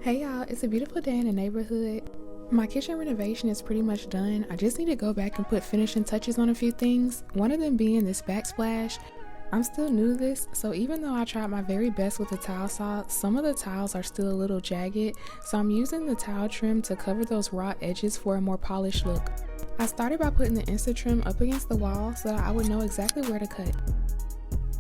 Hey y'all, it's a beautiful day in the neighborhood. My kitchen renovation is pretty much done. I just need to go back and put finishing touches on a few things, one of them being this backsplash. I'm still new to this, so even though I tried my very best with the tile saw, some of the tiles are still a little jagged, so I'm using the tile trim to cover those raw edges for a more polished look. I started by putting the InstaTrim up against the wall so that I would know exactly where to cut.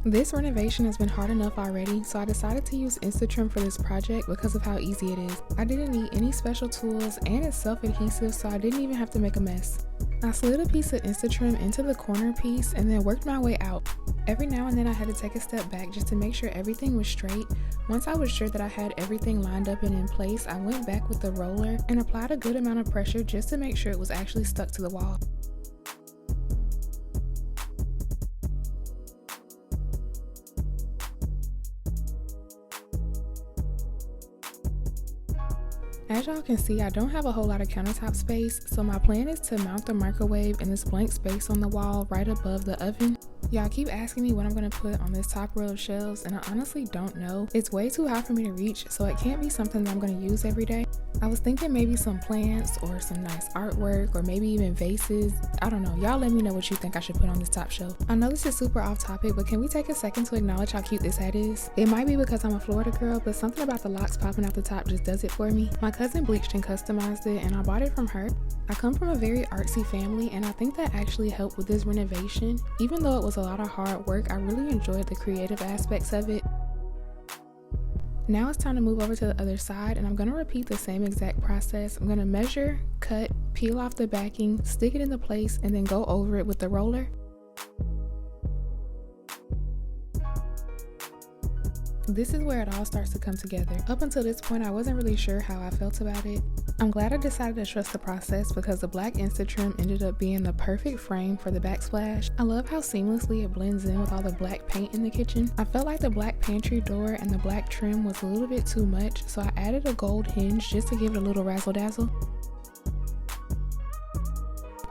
This renovation has been hard enough already, so I decided to use InstaTrim for this project because of how easy it is. I didn't need any special tools and it's self-adhesive, so I didn't even have to make a mess. I slid a piece of InstaTrim into the corner piece and then worked my way out. Every now and then I had to take a step back just to make sure everything was straight. Once I was sure that I had everything lined up and in place, I went back with the roller and applied a good amount of pressure just to make sure it was actually stuck to the wall. As y'all can see, I don't have a whole lot of countertop space, so my plan is to mount the microwave in this blank space on the wall right above the oven. Y'all keep asking me what I'm going to put on this top row of shelves, and I honestly don't know. It's way too high for me to reach, so it can't be something that I'm going to use every day. I was thinking maybe some plants or some nice artwork or maybe even vases. I don't know. Y'all let me know what you think I should put on this top shelf. I know this is super off topic, but can we take a second to acknowledge how cute this hat is? It might be because I'm a Florida girl, but something about the locks popping out the top just does it for me. My cousin bleached and customized it, and I bought it from her. I come from a very artsy family, and I think that actually helped with this renovation. Even though it was a lot of hard work, I really enjoyed the creative aspects of it. Now it's time to move over to the other side, and I'm going to repeat the same exact process. I'm going to measure, cut, peel off the backing, stick it into place, and then go over it with the roller. This is where it all starts to come together. Up until this point, I wasn't really sure how I felt about it. I'm glad I decided to trust the process because the black InstaTrim ended up being the perfect frame for the backsplash. I love how seamlessly it blends in with all the black paint in the kitchen. I felt like the black pantry door and the black trim was a little bit too much, so I added a gold hinge just to give it a little razzle dazzle.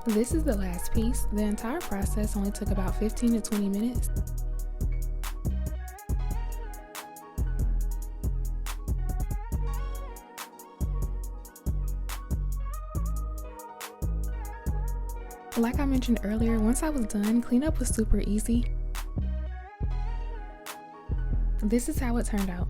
This is the last piece. The entire process only took about 15 to 20 minutes. Like I mentioned earlier, once I was done, cleanup was super easy. This is how it turned out.